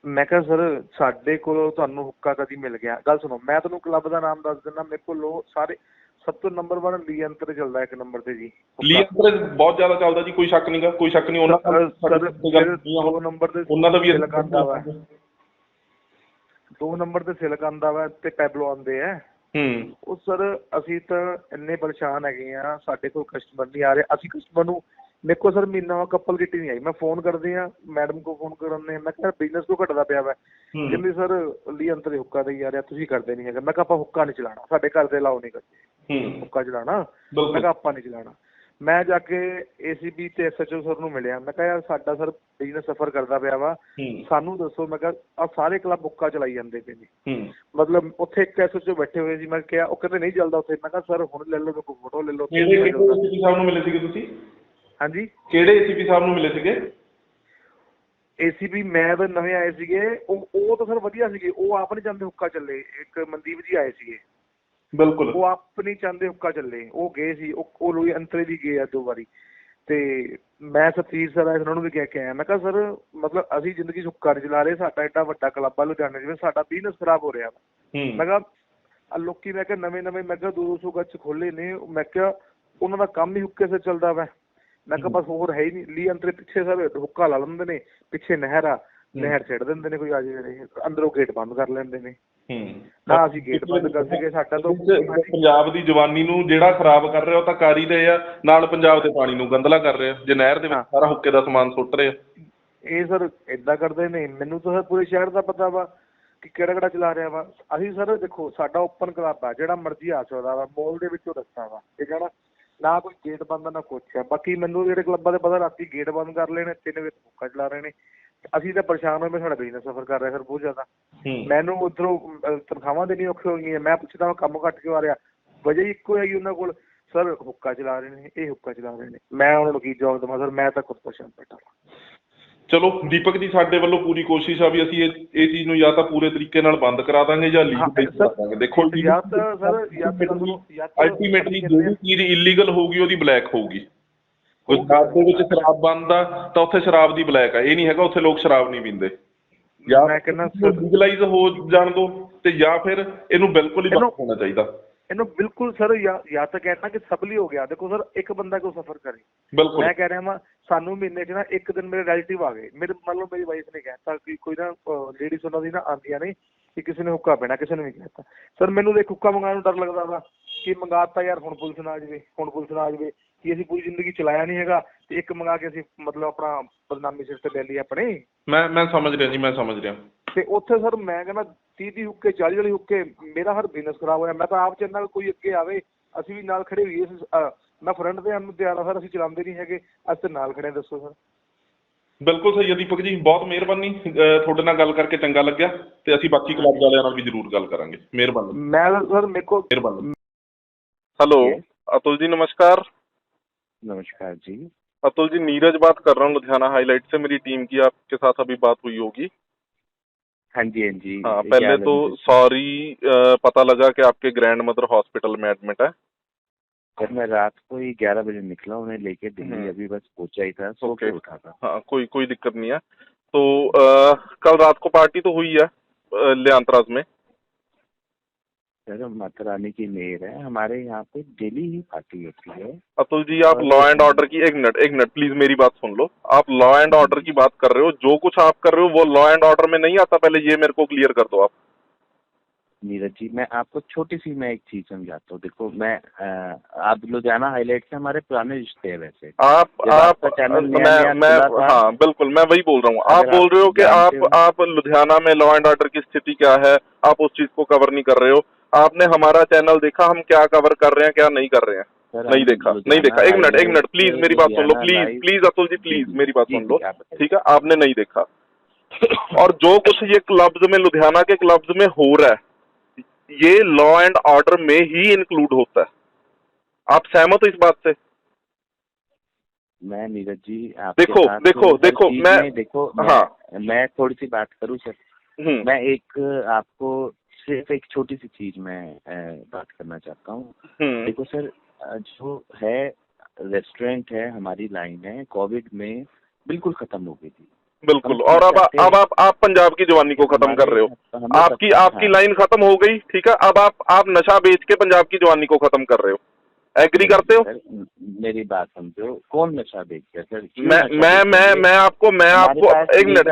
ਮੈਂ ਕਿਹਾ ਸਰ ਸਾਡੇ ਕੋਲ ਤੁਹਾਨੂੰ ਹੁੱਕਾ ਕਦੀ ਮਿਲ ਗਿਆ। ਗੱਲ ਸੁਣੋ, ਮੈਂ ਤੁਹਾਨੂੰ ਕਲੱਬ ਦਾ ਨਾਮ ਦੱਸ ਦਿੰਦਾ, ਮੇਰੇ ਕੋਲ ਸਾਰੇ ਸਭ ਤੋਂ ਨੰਬਰ 1 ਲੀ ਅੰਤਰ ਚੱਲਦਾ 1 ਨੰਬਰ ਤੇ ਜੀ। ਲੀ ਅੰਤਰ ਬਹੁਤ ਜ਼ਿਆਦਾ ਚੱਲਦਾ ਜੀ, ਕੋਈ ਸ਼ੱਕ ਨਹੀਂਗਾ, ਕੋਈ ਸ਼ੱਕ ਨਹੀਂ। ਉਹਨਾਂ ਦਾ ਵੀ ਆਉਂਦਾ ਵਾ, 2 ਨੰਬਰ ਤੇ ਸਿਲਕ ਆਉਂਦਾ ਵਾ ਤੇ ਪੈਬਲੋ ਆਉਂਦੇ ਆ। ਉਹ ਸਰ ਅਸੀਂ ਤਾਂ ਇੰਨੇ ਪਰੇਸ਼ਾਨ ਹੈਗੇ ਆ, ਸਾਡੇ ਕੋਲ ਕਸਟਮਰ ਨਹੀਂ ਆ ਰਹੇ। ਅਸੀਂ ਕਸਟਮਰ ਨੂੰ, ਮੇਰੇ ਕੋਲ ਸਰ ਮਹੀਨਾ ਕਪਲ ਕਿੱਟ ਨਹੀਂ ਆਈ। ਮੈਂ ਫੋਨ ਕਰਦੇ ਆ ਮੈਡਮ ਕੋਲ, ਫੋਨ ਕਰਾਉਂਦੇ, ਮੈਂ ਕਿਹਾ ਬਿਜ਼ਨਸ ਕਿਉਂ ਘਟਦਾ ਪਿਆ ਵਾ। ਕਹਿੰਦੇ ਸਰ ਲੀ ਅੰਤਰ ਹੁੱਕਾ ਦੇਈ ਜਾ ਰਿਹਾ, ਤੁਸੀਂ ਕਰਦੇ ਨਹੀਂ ਹੈਗਾ। ਮੈਂ ਕਿਹਾ ਆਪਾਂ ਹੁੱਕਾ ਨਹੀਂ ਚਲਾਉਣਾ, ਸਾਡੇ ਘਰ ਦੇ ਅਲਾਓ ਨਹੀਂ ਕਰਦੇ ਹੁੱਕਾ ਚਲਾਉਣਾ। ਮੈਂ ਕਿਹਾ ਆਪਾਂ ਨਹੀਂ ਚਲਾਉਣਾ। ਮੈਂ ਜਾ ਕੇ ACP ਤੇ SHO ਸਰ ਨੂੰ ਮਿਲਿਆ, ਮੈਂ ਕਿਹਾ ਯਾਰ ਸਾਡਾ ਸਰ ਬਿਜ਼ਨਸ ਸਫਰ ਕਰਦਾ ਪਿਆ ਵਾ, ਸਾਨੂੰ ਦੱਸੋ। ਮੈਂ ਕਿਹਾ ਆ ਸਾਰੇ ਕਲੱਬ ਹੁੱਕਾ ਚਲਾਈ ਜਾਂਦੇ ਪਏ ਨੇ। ਮਤਲਬ ਉੱਥੇ ਇੱਕ SHO ਬੈਠੇ ਹੋਏ ਸੀ, ਮੈਂ ਕਿਹਾ, ਉਹ ਕਹਿੰਦੇ ਨਹੀਂ ਚੱਲਦਾ ਉੱਥੇ। ਮੈਂ ਕਿਹਾ ਸਰ ਹੁਣ ਲੈ ਲਓ, ਕੋਈ ਫੋਟੋ ਲੈ ਲਓ। ਕਿਹੜੇ ACP ਸਾਹਿਬ ਨੂੰ ਮਿਲੇ ਸੀਗੇ ਤੁਸੀਂ? ਹਾਂਜੀ, ਕਿਹੜੇ ACP ਸਾਹਿਬ ਨੂੰ ਮਿਲੇ ਸੀਗੇ? ACP ਮੈਂ ਤਾਂ ਨਵੇਂ ਆਏ ਸੀਗੇ, ਉਹ ਤਾਂ ਸਰ ਵਧੀਆ ਸੀਗੇ, ਉਹ ਆਪ ਨਹੀਂ ਚਾਹੁੰਦੇ ਹੁੱਕਾ ਚੱਲੇ। ਇੱਕ ਮਨਦੀਪ ਜੀ ਆਏ ਸੀਗੇ, ਬਿਲਕੁਲ, ਉਹ ਆਪ ਨਹੀਂ ਚਾਹੁੰਦੇ ਹੁੱਕਾ ਚੱਲੇ, ਉਹ ਗਏ ਸੀ, ਉਹ ਲੋਈ ਅੰਤਰੇ ਵੀ ਗਏ ਆ 2 ਵਾਰੀ। ਤੇ ਮੈਂ ਸਤੀਸ਼ ਸਰ ਆਏ, ਉਹਨਾਂ ਨੂੰ ਵੀ ਕਹਿ ਕੇ ਆਇਆ। ਮੈਂ ਕਿਹਾ ਸਰ ਮਤਲਬ ਅਸੀਂ ਜ਼ਿੰਦਗੀ 'ਚ ਹੁੱਕਾ ਨਹੀਂ ਚਲਾ ਰਹੇ, ਸਾਡਾ ਐਡਾ ਵੱਡਾ ਕਲੱਬ ਆ ਲੁਧਿਆਣੇ, ਜਿਵੇਂ ਸਾਡਾ ਬਿਜ਼ਨਸ ਖਰਾਬ ਹੋ ਰਿਹਾ ਵਾ। ਮੈਂ ਕਿਹਾ ਲੋਕੀ, ਮੈਂ ਕਿਹਾ ਨਵੇਂ ਮੈਂ ਕਿਹਾ 200 ਗੱਜ ਖੋਲੇ ਨੇ, ਮੈਂ ਕਿਹਾ ਉਹਨਾਂ ਦਾ ਕੰਮ ਹੀ ਹੁੱਕੇ ਸੇ ਚੱਲਦਾ ਵਾ। ਮੈਂ ਕਿਹਾ ਬਸ ਹੋਰ ਹੈ ਹੀ ਨਹੀਂ। ਲੀ ਅੰਤਰੇ ਪਿੱਛੇ ਸਰ ਹੁੱਕਾ ਲਾ ਲੈਂਦੇ ਨੇ, ਪਿੱਛੇ ਨਹਿਰ ਆ, ਨਹਿਰ ਛੱਡ ਦਿੰਦੇ ਨੇ, ਕੋਈ ਆ ਜਾਵੇ, ਅੰਦਰੋਂ ਗੇਟ ਬੰਦ ਕਰ ਲੈਂਦੇ ਨੇ। ਨਾ ਅਸੀਂ ਗੇਟ ਬੰਦ ਕਰ ਸਕੇ, ਸਾਡਾ ਤਾਂ ਪੰਜਾਬ ਦੀ ਜਵਾਨੀ ਨੂੰ ਜਿਹੜਾ ਖਰਾਬ ਕਰ ਰਿਹਾ ਉਹ ਤਾਂ ਕਰ ਹੀ ਰਹੇ ਆ, ਨਾਲ ਪੰਜਾਬ ਦੇ ਪਾਣੀ ਨੂੰ ਗੰਦਲਾ ਕਰ ਰਿਹਾ, ਜੇ ਨਹਿਰ ਦੇ ਵਿੱਚ ਸਾਰਾ ਹੁੱਕੇ ਦਾ ਸਮਾਨ ਸੁੱਟ ਰਹੇ ਆ। ਇਹ ਸਰ ਏਦਾਂ ਕਰਦੇ ਨੇ। ਮੈਨੂੰ ਤਾਂ ਸਰ ਪੂਰੇ ਸ਼ਹਿਰ ਦਾ ਪਤਾ ਵਾ ਕਿ ਕਿਹੜਾ ਚਲਾ ਰਿਹਾ ਵਾ। ਅਸੀਂ ਸਰ ਦੇਖੋ ਸਾਡਾ ਓਪਨ ਕਲੱਬ ਆ, ਜਿਹੜਾ ਮਰਜ਼ੀ ਆ ਸਕਦਾ ਵਾ, ਮੋਲ ਦੇ ਵਿੱਚੋਂ ਰਸਤਾ ਵਾ, ਠੀਕ ਹੈ ਨਾ ਕੋਈ ਗੇਟ ਬੰਦ ਨਾ ਕੁਛ ਆ। ਬਾਕੀ ਮੈਨੂੰ ਜਿਹੜੇ ਕਲੱਬਾਂ ਦੇ ਪਤਾ ਰਾਤੀ ਗੇਟ ਬੰਦ ਕਰ ਲੈਣੇ, 3 ਵਜੇ ਹੁੱਕਾ ਚਲਾ ਰਹੇ ਨੇ। ਅਸੀਂ ਤਾਂ ਪਰੇਸ਼ਾਨ ਹੋਏ, ਸਾਡਾ ਬਿਜ਼ਨਸ ਸਫਰ ਕਰ ਰਿਹਾ ਸਰ ਬਹੁਤ ਜ਼ਿਆਦਾ। ਮੈਨੂੰ ਉੱਧਰੋਂ ਤਨਖਾਹਾਂ ਦੇਣੀ ਔਖੀ ਹੋ ਗਈਆਂ। ਮੈਂ ਪੁੱਛਦਾ ਕੰਮ ਘੱਟ ਕਿਉਂ ਆ ਰਿਹਾ, ਵਜ੍ਹਾ ਹੀ ਇੱਕੋ ਹੈਗੀ ਉਹਨਾਂ ਕੋਲ, ਸਰ ਹੁੱਕਾ ਚਲਾ ਰਹੇ ਨੇ, ਇਹ ਹੁੱਕਾ ਚਲਾ ਰਹੇ ਨੇ। ਮੈਂ ਉਹਨਾਂ ਨੂੰ ਕੀ ਜਵਾਬ ਦੇਵਾਂ ਸਰ, ਮੈਂ ਤਾਂ ਖੁਦ ਪਰੇਸ਼ਾਨ ਬੈਠਾ। ਚਲੋ ਦੀਪਕ ਜੀ, ਸਾਡੇ ਵੱਲੋਂ ਪੂਰੀ ਕੋਸ਼ਿਸ਼ ਆ ਵੀ ਅਸੀਂ ਇਹ ਚੀਜ਼ ਨੂੰ ਜਾਂ ਤਾਂ ਪੂਰੇ ਤਰੀਕੇ ਨਾਲ ਬੰਦ ਕਰਾ ਦਾਂਗੇ ਜਾਂ ਲੀਗਲ ਕਰਾ ਦਾਂਗੇ। ਦੇਖੋ ਅਲਟੀਮੇਟਲੀ ਜਿਹੜੀ ਚੀਜ਼ ਇਲੀਗਲ ਹੋਊਗੀ ਉਹਦੀ ਬਲੈਕ ਹੋਊਗੀ। ਗੁਜਰਾਤ ਦੇ ਵਿੱਚ ਸ਼ਰਾਬ ਬੰਦ ਆ ਤਾਂ ਉੱਥੇ ਸ਼ਰਾਬ ਦੀ ਬਲੈਕ ਆ, ਇਹ ਨਹੀਂ ਹੈਗਾ ਉੱਥੇ ਲੋਕ ਸ਼ਰਾਬ ਨਹੀਂ ਪੀਂਦੇ। ਜਾਂ ਮੈਂ ਕਹਿੰਦਾ ਲੀਗਲਾਈਜ਼ ਹੋ ਜਾਣ ਦੋ ਤੇ ਜਾਂ ਫਿਰ ਇਹਨੂੰ ਬਿਲਕੁਲ ਹੀ ਬੰਦ ਹੋਣਾ ਚਾਹੀਦਾ। ਇਹਨੂੰ ਬਿਲਕੁਲ ਸਰ ਜਾਂ ਤਾਂ ਕਹਿਣਾ ਕਿ ਸਭ ਲਈ ਹੋ ਗਿਆ। ਦੇਖੋ ਸਰ, ਇੱਕ ਬੰਦਾ ਕਿਉਂ ਸਫਰ ਕਰੇ। ਬਿਲਕੁਲ ਮੈਂ ਕਹਿ ਰਿਹਾ ਵਾਂ, ਸਾਨੂੰ ਮਹੀਨੇ 'ਚ ਨਾ ਇੱਕ ਦਿਨ ਮੇਰੇ ਰਿਲੇਟਿਵ ਆ ਗਏ, ਮੇਰੇ ਮੰਨ ਲਓ ਮੇਰੀ ਵਾਈਫ ਨੇ ਕਹਿਤਾ ਕਿ ਕੋਈ ਨਾ ਲੇਡੀਜ਼ ਉਹਨਾਂ ਦੀ ਨਾ ਆਉਂਦੀਆਂ ਨੇ ਕਿ ਕਿਸੇ ਨੇ ਹੁੱਕਾ ਪੈਣਾ, ਕਿਸੇ ਨੇ ਵੀ ਕਹਿਤਾ। ਸਰ ਮੈਨੂੰ ਦੇਖ ਹੁੱਕਾ ਮੰਗਾਉਣ ਨੂੰ ਡਰ ਲੱਗਦਾ ਵਾ ਕਿ ਮੰਗਾਤਾ ਯਾਰ ਹੁਣ ਪੁਲਿਸ ਨਾ ਆ ਜਾਵੇ, ਹੁਣ ਪੁਲਿਸ ਨਾ ਆ ਜਾਵੇ ਕਿ ਅਸੀਂ ਪੂਰੀ ਜ਼ਿੰਦਗੀ ਚਲਾਇਆ ਨਹੀਂ ਹੈਗਾ ਤੇ ਇੱਕ ਮੰਗਾ ਕੇ ਅਸੀਂ ਮਤਲਬ ਆਪਣਾ ਬਦਨਾਮੀ ਸਿਰ ਤੇ ਲੈ ਲਈ ਆਪਣੇ। ਮੈਂ ਸਮਝ ਰਿਹਾ ਜੀ, ਮੈਂ ਸਮਝ ਰਿਹਾ। ਤੇ ਉੱਥੇ ਸਰ ਮੈਂ ਕਹਿੰਦਾ 30 ਹੁੱਕੇ 40 ਵਾਲੀ ਹੁੱਕੇ, ਮੇਰਾ ਹਰ ਬਿਜ਼ਨਸ ਖਰਾਬ ਹੋਇਆ। ਮੈਂ ਤਾਂ ਆਪ ਚਾਹੁੰਦਾ ਕੋਈ ਅੱਗੇ ਆਵੇ, ਅਸੀਂ ਵੀ ਨਾਲ ਖੜੇ ਹੋਈਏ। ਮੈਂ ਫਰੰਟ ਤੇ ਆਉਣ ਨੂੰ ਤਿਆਰ ਆ ਸਰ, ਅਸੀਂ ਚਲਾਉਂਦੇ ਨਹੀਂ ਹੈਗੇ, ਅਸੀਂ ਤੇ ਨਾਲ ਖੜੇ। ਦੱਸੋ ਸਰ। ਬਿਲਕੁਲ ਸਹੀ ਹੈ ਦੀਪਕ ਜੀ, ਬਹੁਤ ਮਿਹਰਬਾਨੀ, ਤੁਹਾਡੇ ਨਾਲ ਗੱਲ ਕਰਕੇ ਚੰਗਾ ਲੱਗਿਆ ਤੇ ਅਸੀਂ ਬਾਕੀ ਕਲੱਬ ਵਾਲਿਆਂ ਨਾਲ ਵੀ ਜ਼ਰੂਰ ਗੱਲ ਕਰਾਂਗੇ। ਮਿਹਰਬਾਨੀ। ਮੈਂ ਸਰ ਮੇਰੇ को ਮਿਹਰਬਾਨੀ। हेलो अतुल जी, नमस्कार। नमस्कार जी। अतुल जी, नीरज बात कर रहा हूँ लुधियाना हाईलाइट से। मेरी टीम की आपके साथ अभी बात हुई होगी। हाँ जी, हाँ जी। हाँ, पहले तो सॉरी, पता लगा कि आपके ग्रैंड मदर हॉस्पिटल में एडमिट है। सर मैं रात को ही 11 बजे निकला, उन्हें लेके दिल्ली अभी बस पहुंचा ही था, सो के उठा था। हाँ, कोई दिक्कत नहीं है। तो कल रात को पार्टी तो हुई है लियांतराज में। सर माता रानी की मेहर है, हमारे यहाँ पे डेली ही पार्टी होती है। अतुल जी, आप लॉ एंड ऑर्डर की एक मिनट प्लीज मेरी बात सुन लो। आप लॉ एंड ऑर्डर की बात कर रहे हो, जो कुछ आप कर रहे हो वो लॉ एंड ऑर्डर में नहीं आता, पहले ये मेरे को क्लियर कर दो आप। नीरज जी, मैं आपको छोटी सी मैं एक चीज समझाता हूँ। देखो मैं आप लुधियाना हाईलाइट से हमारे पुराने रिश्ते हैं। वैसे आप चैनल मैं हाँ बिल्कुल, मैं वही बोल रहा हूँ। आप बोल रहे हो कि आप लुधियाना में लॉ एंड ऑर्डर की स्थिति क्या है, आप उस चीज को कवर नहीं कर रहे हो। आपने हमारा चैनल देखा, हम क्या कवर कर रहे हैं क्या नहीं कर रहे हैं? नहीं देखा। एक मिनट प्लीज मेरी बात सुन लो, प्लीज अतुल जी, प्लीज मेरी बात सुन लो, ठीक है? आपने नहीं देखा। और जो कुछ ये क्लब्स में, लुधियाना के क्लब्स में हो रहा है, ये लॉ एंड ऑर्डर में ही इंक्लूड होता है। आप सहमत हो इस बात से? मैं नीरज जी देखो मैं थोड़ी सी बात करूँ सर। मैं एक आपको सिर्फ एक छोटी सी चीज मैं बात करना चाहता हूँ। देखो सर, जो है रेस्टोरेंट है, हमारी लाइन है, कोविड में बिल्कुल खत्म हो गई थी। बिल्कुल। और अब आप पंजाब की जवानी को खत्म कर रहे हो। आपकी लाइन खत्म हो गई, ठीक है? अब आप नशा बेच के पंजाब की जवानी को खत्म कर रहे हो। एग्री करते हो? मेरी बात समझो, कौन नशा बेच रहा है सर? मैं आपको एक मिनट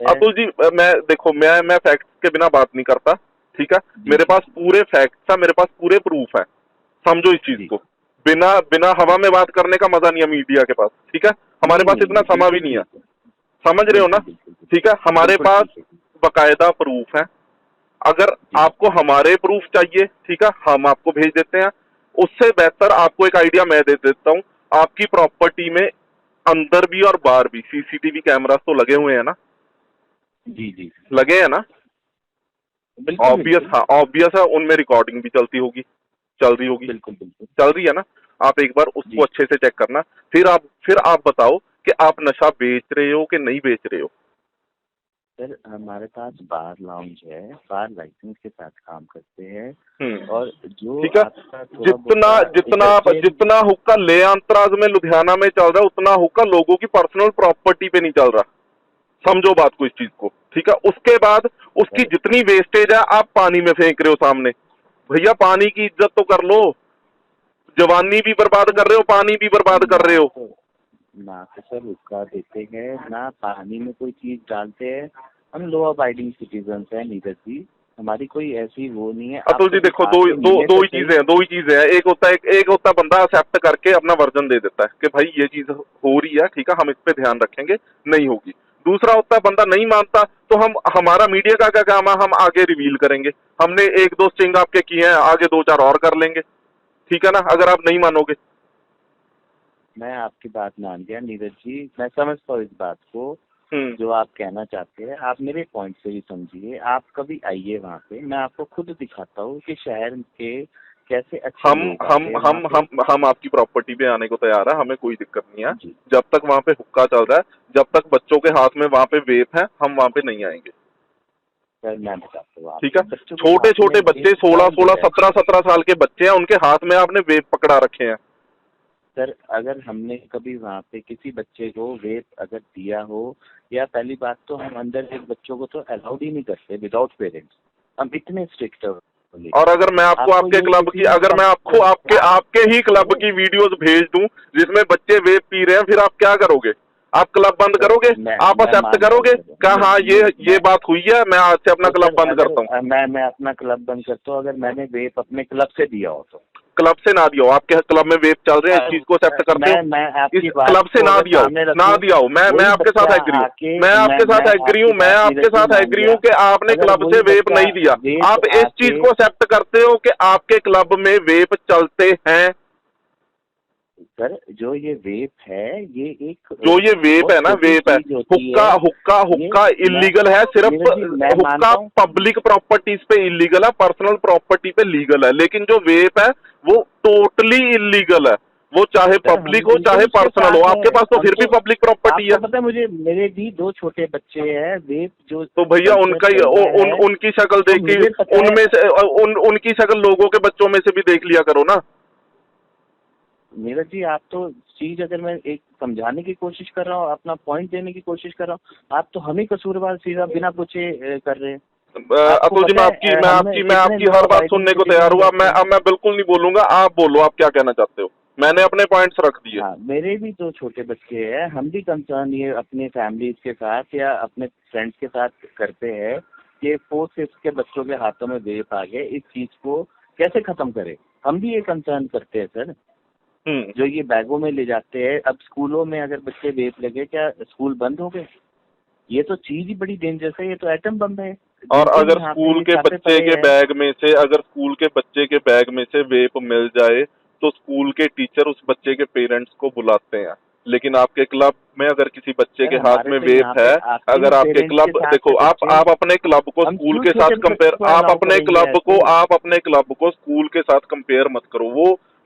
अतुल जी, मैं फैक्ट्स के बिना बात नहीं करता, ठीक है? मेरे पास पूरे फैक्ट्स है, मेरे पास पूरे प्रूफ है। समझो इस चीज को। बिना हवा में बात करने का मजा नहीं है मीडिया के पास, ठीक है? हमारे पास इतना समय भी नहीं है, समझ रहे हो ना? ठीक है, हमारे पास बकायदा प्रूफ है। अगर आपको हमारे प्रूफ चाहिए, ठीक है, हम आपको भेज देते हैं। उससे बेहतर आपको एक आइडिया मैं दे देता हूँ। आपकी प्रॉपर्टी में अंदर भी और बाहर भी सीसीटीवी कैमरास तो लगे हुए हैं ना? जी लगे हैं ना? ऑब्वियस है, उनमें रिकॉर्डिंग भी चल रही होगी। बिल्कुल चल रही है ना? आप एक बार उसको अच्छे से चेक करना, फिर आप बताओ कि आप नशा बेच रहे हो कि नहीं बेच रहे हो। सर हमारे पास बार लाउंज है, बार लाइसेंस के साथ काम करते हैं। और जो ठीक है, जितना हुक्का ले अंतराज में लुधियाना में चल रहा है, उतना हुक्का लोगों की पर्सनल प्रॉपर्टी पे नहीं चल रहा। समझो बात को, इस चीज को, ठीक है? उसके बाद उसकी जितनी वेस्टेज है आप पानी में फेंक रहे हो सामने। भैया पानी की इज्जत तो कर लो। जवानी भी बर्बाद कर रहे हो, पानी भी बर्बाद कर रहे हो। ना तो सर हुक्का देते हैं, ना पानी में कोई चीज डालते हैं। हम लॉ अबाइडिंग सिटीजन है नीरज जी, हमारी कोई ऐसी वो नहीं है। अतुल जी देखो, दो ही चीजें हैं। एक होता है बंदा एक्सेप्ट करके अपना वर्जन दे देता है कि भाई ये चीज हो रही है, ठीक है, हम इस पे ध्यान रखेंगे, नहीं होगी। दूसरा होता है बंदा नहीं मानता, तो हमारा मीडिया का क्या काम है, हम आगे रिवील करेंगे। हमने 1-2 स्टिंग आपके किए हैं, आगे 2-4 और कर लेंगे, ठीक है ना? अगर आप नहीं मानोगे। मैं आपकी बात मान गया नीरज जी, मैं समझता हूँ इस बात को जो आप कहना चाहते हैं। आप मेरे पॉइंट से भी समझिए। आप कभी आइए वहाँ पे, मैं आपको खुद दिखाता हूँ कि शहर के कैसे अच्छे हम लोग हम आते हैं हम वहाँ पे। हम आपकी प्रॉपर्टी पे आने को तैयार है, हमें कोई दिक्कत नहीं है। जी जब तक वहाँ पे हुक्का चल रहा है, जब तक बच्चों के हाथ में वहाँ पे वेप है, हम वहाँ पे नहीं आएंगे। सर, मैं बताता हूँ ठीक है, आपको, बच्चों के छोटे हाथ में छोटे बच्चे वेप 16 कौन दे 16 रहा है? 17 17 साल के बच्चे हैं, उनके हाथ में आपने वेप पकड़ा रखे हैं। सर, अगर हमने कभी वहाँ पे किसी बच्चे को वेप अगर दिया हो, या पहली बात तो हम अंदर एक बच्चों को तो अलाउड ही नहीं करते विदाउट पेरेंट्स, हम इतने स्ट्रिक्ट है। और अगर मैं आपको आपके ये क्लब किसी की, अगर मैं आपको आपके आपके ही क्लब सर, की वीडियोस भेज दूं जिसमें बच्चे वेप पी रहे हैं, फिर आप क्या करोगे? आप क्लब बंद करोगे? आप मैं एक्सेप्ट मान रहा हूँ करोगे? सर, क्या हाँ ये मैं बात हुई है, मैं आज से अपना तो क्लब सर, बंद करता हूँ? अगर मैं अपना क्लब बंद करता हूँ, अगर मैंने वेप अपने क्लब से दिया हो तो। क्लब से ना दिया हो, आपके क्लब में वेप चल रहे हैं, इस चीज को एक्सेप्ट करते हो? मैं इस आपकी बात क्लब से को ना अगर दिया हो, सामने ना रखूं, दिया हो, मैं कोई आपके साथ बच्चा एग्री हूँ, आके मैं आपके साथ मैं एग्री हूँ, आपकी मैं बात आपके नीरज जी साथ मान एग्री लिया, हूँ कि आपने अगर क्लब वही से वेप बच्चा नहीं दिया। वेप आप इस चीज आके, को एक्सेप्ट करते हो कि आपके क्लब में वेप चलते हैं? सर जो ये वेप है, ये एक जो ये वेप बहुत है ना, छोटी वेप है, चीज होती हुक्का है। हुक्का ये हुक्का मैं इलीगल है, सिर्फ नीरज जी, मैं हुक्का मानता हूँ, पब्लिक प्रॉपर्टीज पे इलीगल है, पर्सनल प्रॉपर्टी पे लीगल है, लेकिन जो वेप है वो टोटली इलीगल है, वो चाहे सर हम पब्लिक हो बिल्कुल चाहे उसके पर्सनल हो। साथ आपके हैं। पास तो हम फिर भी तो, पब्लिक प्रॉपर्टी आपको है। पता है, मुझे मेरे भी 2 छोटे बच्चे हैं, वेप जो तो भैया कल्चर उनका ही चल रहा है, उनकी शक्ल तो देखी, मुझे पता है। उनमें से उनकी शक्ल लोगों के बच्चों में से भी देख लिया करो ना। नीरज जी, आप तो चीज, अगर मैं एक समझाने की कोशिश कर रहा हूँ, अपना पॉइंट देने की कोशिश कर रहा हूँ, आप तो हम ही कसूरवार सीधा बिना पूछे कर रहे हैं। आपको अतुल जी, पता है हमने मैं कितने आपकी लॉ हर बात अबाइडिंग सुनने को तैयार सिटीजन हुआ। रहते हैं। मैं बिल्कुल नहीं बोलूंगा, आप बोलो, आप क्या कहना चाहते हो? मैंने अपने पॉइंट्स रख दिए। हाँ, मेरे भी 2 छोटे बच्चे हैं, हम भी कंसर्न ये अपने फैमिलीज के साथ या अपने फ्रेंड्स के साथ करते हैं कि 4th 5th के बच्चों के हाथों में वेप आ गए, इस चीज को कैसे खत्म करें। हम भी ये कंसर्न करते हैं सर, जो ये बैगों में ले जाते हैं। अब स्कूलों में अगर बच्चे वेप लगे, क्या स्कूल बंद हो गए? ये तो चीज ही बड़ी डेंजरस है, ये तो एटम बम है। और जिन दिन अगर यहाँ पे स्कूल ये के छापे बच्चे पड़े के हैं, बैग में से, अगर स्कूल के बच्चे के बैग में से वेप मिल जाए, तो स्कूल के टीचर उस बच्चे के पेरेंट्स को बुलाते हैं। लेकिन आपके क्लब में अगर किसी बच्चे सर के हाथ हमारे में तो यहाँ वेप पे है, आपके ही अगर आपके पेरेंट्स के क्लब, साथ देखो है बच्चे, आप अपने क्लब को हम स्कूल क्यों के छोटे साथ कंपेयर, बच्चों को अलाउ करेंगे ऐसे? आप अपने क्लब को स्कूल के साथ कंपेयर मत करो।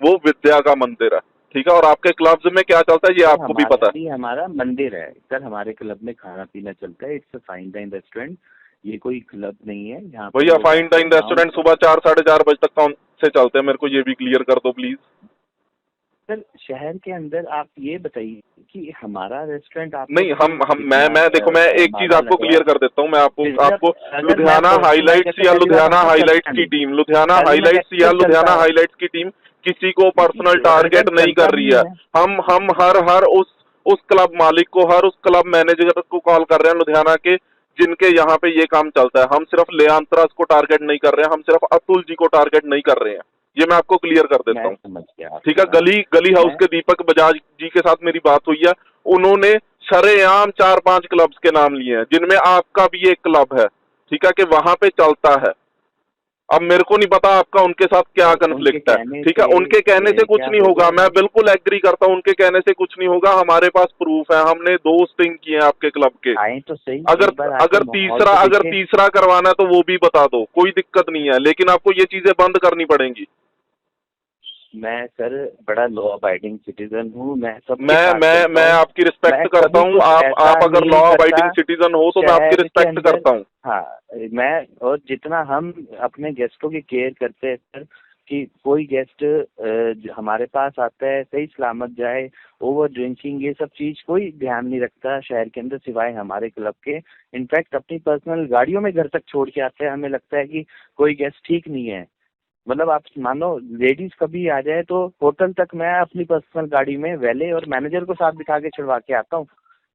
वो विद्या का मंदिर है, ठीक है? और आपके क्लब्स में क्या चलता है ये सर आपको भी हमारा पता है। भी, हमारा मंदिर है सर, हमारे क्लब में खाना पीना चलता है, it's a fine dine restaurant, ये कोई क्लब नहीं है यहाँ पे भैया लोग फाइन आते डाइन हैं नाम। रेस्टोरेंट सुबह 4 साढ़े 4 बजे तक कौन से चलते हैं? मेरे को ये भी क्लियर कर दो प्लीज। सर शहर के अंदर आप ये बताइए कि हमारा रेस्टोरेंट आपको नहीं, क्यों इतना मैं देखो, मैं एक चीज महंगा आपको लग रहा क्लियर है? कर देता हूँ। मैं आपको जब अगर मैं लुधियाना पहुंचूं, मैं हाइलाइट्स कहता या पहली बात लुधियाना आपको हाइलाइट्स चलता की नहीं, टीम, लुधियाना पहली बात हाइलाइट्स या एक्चुअल लुधियाना चलता है, हाइलाइट्स की टीम किसी को पर्सनल अगर टारगेट नहीं चलता कर रही भी है। है। हम हर उस क्लब मालिक को, हर उस क्लब मैनेजर को कॉल कर रहे हैं लुधियाना के, जिनके यहाँ पे ये काम चलता है। हम सिर्फ लेआंतराज को टारगेट नहीं कर रहे हैं, हम सिर्फ अतुल जी को टारगेट नहीं कर रहे हैं। ये मैं आपको क्लियर कर देता मैं हूँ, समझ गया ठीक आपकी है? बात। गली हाउस मैं के दीपक बजाज जी के साथ मेरी बात हुई है, उन्होंने सरेआम 4-5 क्लब्स के नाम लिए हैं, जिनमें आपका भी एक क्लब है, ठीक है, कि वहां पे चलता है। अब मेरे को नहीं पता आपका उनके साथ क्या सर उनके कन्फ्लिक्ट है, कहने ठीक है? उनके कहने से कुछ क्या नहीं हो होगा, मैं जाएगा? बिल्कुल एग्री करता हूं, उनके कहने से कुछ नहीं होगा। हमारे पास प्रूफ है, हमने 2 स्टिंग किए हैं आपके क्लब के। आए तो सही, अगर एक बार आके माहौल तो अगर देखे। तीसरा करवाना है तो वो भी बता दो, कोई दिक्कत नहीं है, लेकिन आपको ये चीजें बंद करनी पड़ेंगी। मैं सर बड़ा लॉ अबाइडिंग सिटीजन हूँ, मैं सबके साथ चलता मैं हूँ, आपकी मैं रिस्पेक्ट करता कभी हूँ। कुछ ऐसा आप अगर नहीं लॉ करता अबाइडिंग सिटीजन हो तो मैं आपकी शहर के रिस्पेक्ट अंदर। करता हूँ। हाँ, मैं, और जितना हम अपने गेस्टों की केयर करते हैं सर, कि कोई गेस्ट हमारे पास आता है सही सलामत जाए, ओवर ड्रिंकिंग ये सब चीज कोई ध्यान नहीं रखता शहर के अंदर सिवाय हमारे क्लब के। इनफैक्ट अपनी पर्सनल गाड़ियों में घर तक छोड़ के आते हैं, हमें लगता है कि कोई गेस्ट ठीक नहीं है। मतलब आप मानो लेडीज कभी आ जाए तो होटल तक मैं अपनी पर्सनल गाड़ी में वैले और मैनेजर को साथ बिठा के छुड़वा के आता हूँ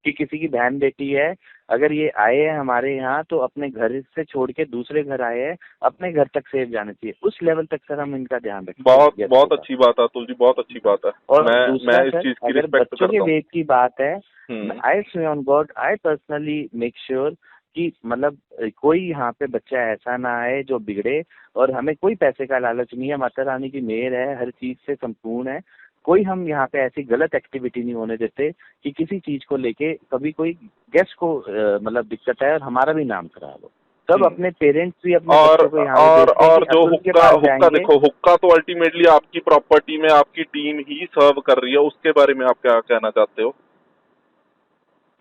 कि किसी की बहन बेटी है, अगर ये आए हैं हमारे यहाँ तो अपने घर से छोड़ के दूसरे घर आए हैं, अपने घर तक सेफ जाने चाहिए। उस लेवल तक सर हम इनका ध्यान रखते हैं गेस्टों बहुत का। अच्छी बात है अतुल जी, बहुत अच्छी बात है। और मैं दूसरा इस सर, चीज की अगर रिस्पेक्ट बच्चों के करता हूँ। वेट की बात है, हम्म। आई स्वे on God, I personally make sure कि मतलब कोई यहाँ पे बच्चा ऐसा ना आए जो बिगड़े, और हमें कोई पैसे का लालच नहीं है, माता रानी की मेहर है, हर चीज से संपूर्ण है। कोई हम यहाँ पे ऐसी गलत एक्टिविटी नहीं होने देते कि किसी चीज को लेके कभी कोई गेस्ट को मतलब दिक्कत है और हमारा भी नाम खराब हो। सब अपने पेरेंट्स भी अपने और बच्चों को यहाँ पे भेजते हैं और कि जो अतुल के हुक्का पास हुक्का जाएंगे। देखो, हुक्का तो अल्टीमेटली आपकी प्रॉपर्टी में आपकी टीम ही सर्व कर रही है, उसके बारे में आप क्या कहना चाहते हो?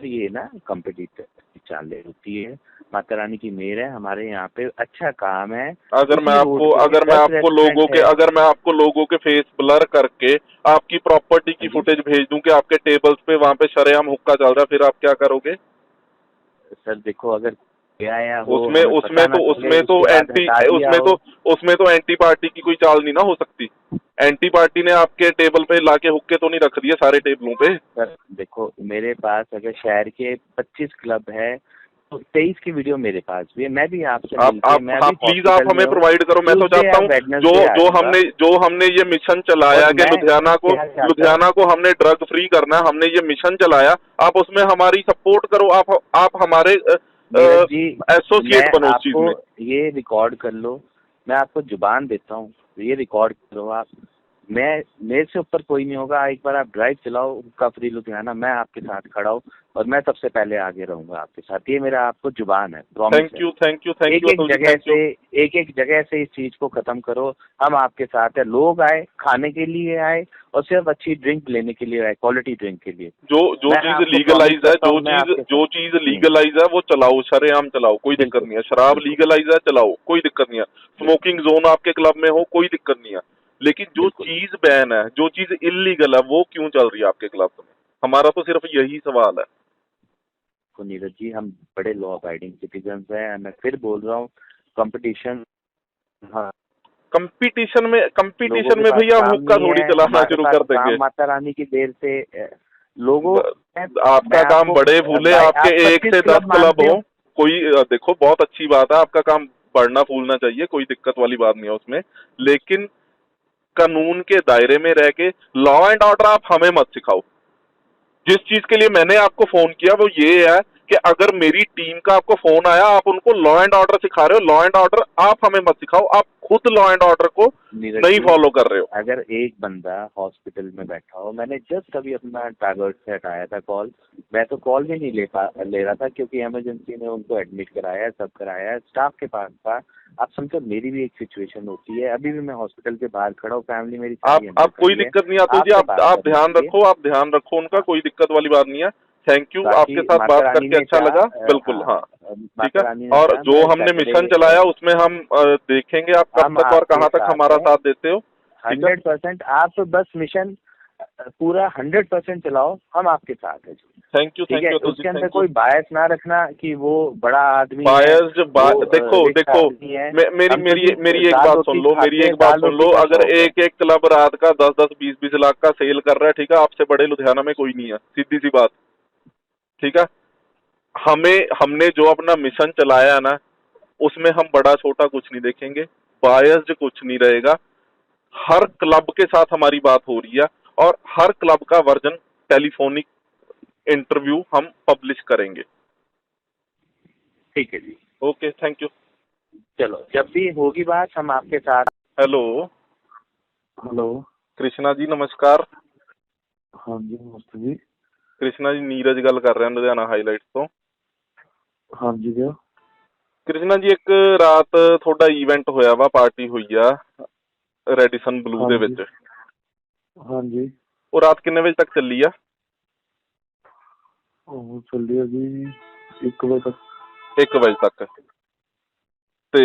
ये ना कॉम्पिटिटिव चालें होती है, माता रानी की मेहर है, हमारे यहाँ पे अच्छा काम है। अगर मैं उसी आपको रोड पे अगर मैं 10 आपको लोगों रेस्टोरेंट के है। अगर मैं आपको लोगों के फेस ब्लर करके आपकी प्रॉपर्टी की हाँ जी। फुटेज भेज दूं कि आपके टेबल्स पे वहां पे शरेआम हुक्का चल रहा है, फिर आप क्या करोगे? सर देखो, अगर गया आया हो, उसमें हमें उसमें पता ना तो चले, उसमें तो उसके बाद एंटी हटा दिया उसमें हो। तो उसमें तो एंटी पार्टी की कोई चाल नहीं ना हो सकती। एंटी पार्टी ने आपके टेबल पे लाके हुक्के तो नहीं रख दिए सारे टेबलों पे? सर देखो, मेरे पास अगर शहर के 25 क्लब है तो 23 की वीडियो मेरे पास भी है। मैं भी आपसे मिलके, मैं हाँ भी प्लीज आप हॉस्पिटल में हमें हूँ, प्रोवाइड करो। मैं तो ट्यूसडे चाहता या हूँ जो वेडनेसडे जो आऊंगा। हमने जो हमने ये मिशन चलाया और कि मैं क्या चाहता हूँ, लुधियाना को हमने ड्रग फ्री करना है, हमने ये मिशन चलाया, आप उसमें हमारी सपोर्ट करो। आप हमारे नीरज जी, मैं एसोसिएट बनो उस चीज आपको में। ये रिकॉर्ड कर लो, मैं आपको जुबान देता हूँ, ये रिकॉर्ड करो आप। मेरे से ऊपर कोई नहीं होगा। एक बार आप ड्राइव चलाओ हुक्का फ्री लुधियाना, मैं आपके साथ खड़ा हूँ और मैं सबसे पहले आगे रहूंगा आपके साथ। ये मेरा आपको जुबान है, प्रॉमिस है। थैंक यू एक एक जगह से इस चीज को खत्म करो, हम आपके साथ है। लोग आए खाने के लिए आए और सिर्फ अच्छी ड्रिंक लेने के लिए आए, क्वालिटी ड्रिंक के लिए। जो चीज लीगलाइज है, जो चीज लीगलाइज है वो चलाओ, शरेआम चलाओ, कोई दिक्कत नहीं है। शराब लीगलाइज है, चलाओ, कोई दिक्कत नहीं है। स्मोकिंग जोन आपके क्लब में हो, कोई दिक्कत नहीं है। लेकिन जो चीज बैन है, जो चीज इलीगल है, वो क्यों चल रही है आपके क्लब में? हमारा तो सिर्फ यही सवाल है। तो नीरज जी, हम बड़े लॉ अबाइडिंग सिटीजन हैं। मैं फिर बोल रहा हूँ, कंपटीशन, हाँ, कंपटीशन में के पास भैया हम काम हुक्का नहीं थोड़ी है, चलाना हमारे शुरू पास कर देंगे। काम माता रानी की देर से लोगों, आपका काम बड़े फूले, आपके 1 से 10 क्लब हो, कोई देखो बहुत अच्छी बात है, आपका काम बढ़ना फूलना चाहिए, कोई दिक्कत वाली बात नहीं है उसमें। लेकिन कानून के दायरे में रह के लॉ एंड ऑर्डर आप हमें मत सिखाओ। जिस चीज के लिए मैंने आपको फोन किया वो ये है कि अगर मेरी टीम का आपको फोन आया, आप उनको लॉ एंड ऑर्डर सिखा रहे हो। लॉ एंड ऑर्डर आप हमें मत सिखाओ, आप खुद लॉ एंड ऑर्डर को नहीं फॉलो कर रहे हो। अगर एक बंदा हॉस्पिटल में बैठा हो, मैंने जस्ट अभी अपना टारगेट से हटाया था कॉल, मैं तो कॉल भी नहीं ले रहा था क्योंकि इमरजेंसी में उनको एडमिट कराया, सब कराया, स्टाफ के पास था। आप समझो, मेरी भी एक सिचुएशन होती है, अभी भी मैं हॉस्पिटल के बाहर खड़ा हूँ, फैमिली मेरी आप कोई दिक्कत नहीं आती जी, आप ध्यान रखो उनका, कोई दिक्कत वाली बात नहीं है। थैंक यू, आपके साथ बात करके अच्छा लगा। बिल्कुल, हाँ ठीक है। और जो हमने मिशन चलाया उसमें हम देखेंगे आप कब तक और कहाँ तक हमारा साथ देते हो। 100%। आप बस मिशन पूरा 100% चलाओ, हम आपके साथ है। Thank you. उसके अंदर कोई बायस ना रखना कि वो बड़ा आदमी देखो मेरी एक बात सुन लो, अगर एक क्लब रात का 10-10, 20-20 लाख का सेल कर रहा है, ठीक है, आपसे बड़े लुधियाना में कोई नहीं है, सीधी सी बात, ठीक है। हमने जो अपना मिशन चलाया है ना, उसमें हम बड़ा छोटा कुछ नहीं देखेंगे, बायस्ड कुछ नहीं रहेगा। हर क्लब के साथ हमारी बात हो रही है और हर क्लब का वर्जन टेलीफोनिक इंटरव्यू हम पब्लिश करेंगे। ठीक है जी, ओके, थैंक यू। चलो, जब भी होगी बात हम आपके साथ। हेलो कृष्णा जी, नमस्कार। हाँ जी, नमस्ते जी। कृष्णा जी, नीरज गल कर रहे हैं लुधियाना हाईलाइट तो। हाँ जी क्या कृष्णा जी, एक रात थोड़ा इवेंट होया वा, पार्टी हुई आ रेडिसन ब्लू दे विच। हाँ जी, वो रात कितने बजे तक चली आ? चली है जी 1 बजे तक। 1 बजे तक। ਤੇ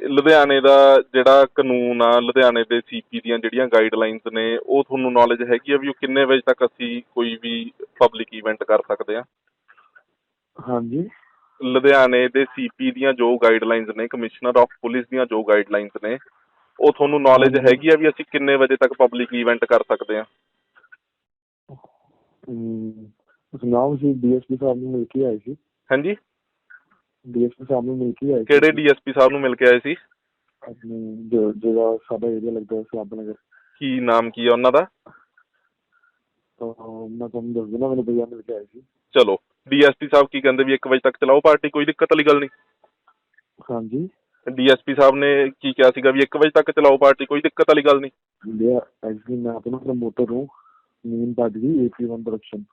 ਲੁਧਿਆਣੇ ਦਾ ਜਿਹੜਾ ਕਾਨੂੰਨ ਆ, ਲੁਧਿਆਣੇ ਦੇ ਸੀਪੀ ਦੀਆਂ ਜਿਹੜੀਆਂ ਗਾਈਡਲਾਈਨਸ ਨੇ, ਉਹ ਤੁਹਾਨੂੰ ਨੌਲੇਜ ਹੈਗੀ ਆ ਵੀ ਉਹ ਕਿੰਨੇ ਵਜੇ ਤੱਕ ਅਸੀਂ ਕੋਈ ਵੀ ਪਬਲਿਕ ਇਵੈਂਟ ਕਰ ਸਕਦੇ ਆ? ਹਾਂਜੀ, ਲੁਧਿਆਣੇ ਦੇ ਸੀਪੀ ਦੀਆਂ ਜੋ ਗਾਈਡਲਾਈਨਸ ਨੇ, ਕਮਿਸ਼ਨਰ ਆਫ ਪੁਲਿਸ ਦੀਆਂ ਜੋ ਗਾਈਡਲਾਈਨਸ ਨੇ, ਉਹ ਤੁਹਾਨੂੰ ਨੌਲੇਜ ਹੈਗੀ ਆ ਵੀ ਅਸੀਂ ਕਿੰਨੇ ਵਜੇ ਤੱਕ ਪਬਲਿਕ ਇਵੈਂਟ ਕਰ ਸਕਦੇ ਆ? ਸੁਣਾਓ ਜੀ, ਡੀਐਸਪੀ ਸਾਹਿਬ ਨੂੰ ਮਿਲ ਕੇ ਆਏ ਸੀ। ਹਾਂਜੀ, ਡੀਐਸਪੀ ਸਾਹਿਬ ਨੂੰ ਮਿਲ ਕੇ ਆਏ। ਕਿਹੜੇ ਡੀਐਸਪੀ ਸਾਹਿਬ ਨੂੰ ਮਿਲ ਕੇ ਆਏ ਸੀ? ਆਪਣੇ ਜਿਹੜਾ ਸਾਡਾ ਏਰੀਆ ਲੱਗਦਾ ਸਲਾਬ ਨਗਰ। ਕੀ ਨਾਮ ਕੀ ਆ ਉਹਨਾਂ ਦਾ? ਮੈਂ ਤੁਹਾਨੂੰ ਦੱਸ ਦਿੰਦਾ, ਮੈਨੂੰ ਭਈਆ ਮਿਲ ਕੇ ਆਏ ਸੀ। ਚਲੋ, ਡੀਐਸਪੀ ਸਾਹਿਬ ਕੀ ਕਹਿੰਦੇ ਵੀ 1 ਵਜੇ ਤੱਕ ਚਲਾਓ ਪਾਰਟੀ, ਕੋਈ ਦਿੱਕਤ ਵਾਲੀ ਗੱਲ ਨਹੀਂ? ਹਾਂਜੀ, ਡੀਐਸਪੀ ਸਾਹਿਬ ਨੇ ਕੀ ਕਿਹਾ ਸੀਗਾ ਵੀ 1 ਵਜੇ ਤੱਕ ਚਲਾਓ ਪਾर्टी, कोई दिक्कत वाली गल नहीं? भैया एक्चुअली मैं अपना प्रमोटर हूँ मेन पार्टी की AP1 प्रोडक्शन।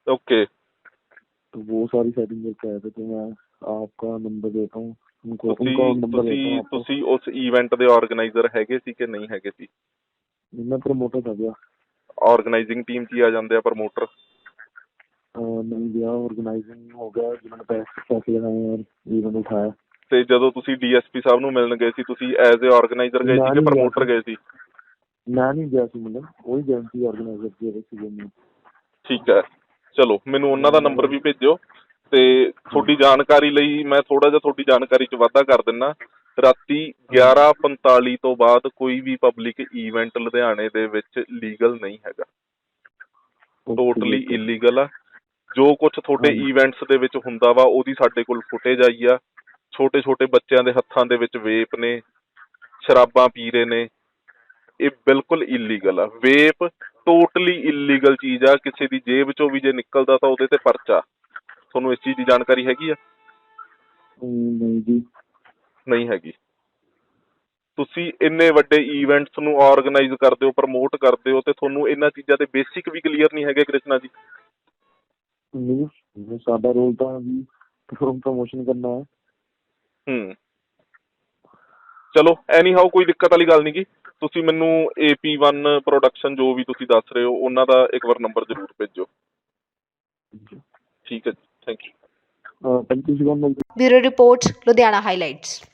ओके, तो वो सारी सेटिंग करके आए थे, तो मैं आपका नंबर देता हूँ, उनको उनका नंबर देता हूँ आपको। ਤੁਸੀਂ ਉਸ ਇਵੈਂਟ ਦੇ ਆਰਗੇਨਾਈਜ਼ਰ ਹੈਗੇ ਸੀ ਕਿ ਨਹੀਂ ਹੈਗੇ ਸੀ? मैं प्रमोटर था भैया। ਆਰਗੇਨਾਈਜ਼ਿੰਗ ਟੀਮ 'ਚ ਹੀ ਆ ਜਾਂਦੇ ਆ ਪ੍ਰਮੋਟਰ? नहीं भैया, ऑर्गेनाइजिंग हो गया जिन्होंने पैसे लगाए और इवेंट उठाया। ਤੇ ਜਦੋਂ ਤੁਸੀਂ ਡੀਐਸਪੀ ਸਾਹਿਬ ਨੂੰ ਮਿਲਣ ਗਏ ਸੀ, ਤੁਸੀਂ ਐਜ਼ ਏ ਆਰਗੇਨਾਈਜ਼ਰ ਗਏ ਸੀ ਕਿ ਪ੍ਰਮੋਟਰ ਗਏ ਸੀ? मैं नहीं गया ਸੀ, मतलब वही ਗਏ ਸੀ ਆਰਗੇਨਾਈਜ਼ਰ ਜਿਹੜੇ ਸੀਗੇ ਨੇ। ਠੀਕ ਹੈ, ਚਲੋ ਮੈਨੂੰ ਉਹਨਾਂ ਦਾ ਨੰਬਰ ਵੀ ਭੇਜਿਓ। ਤੇ ਤੁਹਾਡੀ ਜਾਣਕਾਰੀ ਲਈ ਮੈਂ ਥੋੜਾ ਜਿਹਾ ਤੁਹਾਡੀ ਜਾਣਕਾਰੀ 'ਚ ਵਾਧਾ ਕਰ ਦਿੰਦਾ। ਰਾਤੀ 11:45 ਤੋਂ ਬਾਅਦ ਕੋਈ ਵੀ ਪਬਲਿਕ ਈਵੈਂਟ ਲੁਧਿਆਣੇ ਦੇ ਵਿੱਚ ਲੀਗਲ ਨਹੀਂ ਹੈਗਾ, ਟੋਟਲੀ ਇਲੀਗਲ ਆ। ਜੋ ਕੁਝ ਤੁਹਾਡੇ ਈਵੈਂਟਸ ਦੇ ਵਿੱਚ ਹੁੰਦਾ ਵਾ ਉਹਦੀ ਸਾਡੇ ਕੋਲ ਫੁਟੇਜ ਆਈ ਆ। ਛੋਟੇ ਛੋਟੇ ਬੱਚਿਆਂ ਦੇ ਹੱਥਾਂ ਦੇ ਵਿੱਚ ਵੇਪ ਨੇ, ਸ਼ਰਾਬਾਂ ਪੀ ਰਹੇ ਨੇ, ਇਹ ਬਿਲਕੁਲ ਇਲੀਗਲ ਆ। ਵੇਪ ਟੋਟਲੀ ਇਲੀਗਲ ਚੀਜ਼ ਆ, ਕਿਸੇ ਦੀ ਜੇਬ ਚੋਂ ਵੀ ਜੇ ਨਿਕਲਦਾ ਤਾਂ ਉਹਦੇ ਤੇ ਪਰਚਾ। ਤੁਹਾਨੂੰ ਇਸ ਚੀਜ਼ ਦੀ ਜਾਣਕਾਰੀ ਹੈਗੀ ਆ? ਨਹੀਂ ਜੀ, ਨਹੀਂ ਹੈਗੀ। ਤੁਸੀਂ ਇੰਨੇ ਵੱਡੇ ਈਵੈਂਟਸ ਨੂੰ ਆਰਗੇਨਾਈਜ਼ ਕਰਦੇ ਹੋ, ਪ੍ਰਮੋਟ ਕਰਦੇ ਹੋ, ਤੇ ਤੁਹਾਨੂੰ ਇਹਨਾਂ ਚੀਜ਼ਾਂ ਦੇ ਬੇਸਿਕ ਵੀ ਕਲੀਅਰ ਨਹੀਂ ਹੈਗੇ ਕ੍ਰਿਸ਼ਨਾ ਜੀ? ਨਹੀਂ, ਸਾਡਾ ਰੋਲ ਤਾਂ ਵੀ ਪ੍ਰਮੋਸ਼ਨ ਕਰਨਾ ਹੈ। ਚਲੋ ਐਨੀ ਹਾਊ ਕੋਈ ਦਿੱਕਤ ਵਾਲੀ ਗੱਲ ਨਹੀਂ ਗੀ। ਤੁਸੀਂ ਮੈਨੂੰ AP1 ਪ੍ਰੋਡਕਸ਼ਨ ਜੋ ਵੀ ਤੁਸੀਂ ਦੱਸ ਰਹੇ ਹੋ ਉਹਨਾਂ ਦਾ ਇੱਕ ਵਾਰ ਨੰਬਰ ਜ਼ਰੂਰ ਭੇਜੋ। ਠੀਕ ਹੈ ਜੀ, thank you. Bureau report, Ludhiana highlights.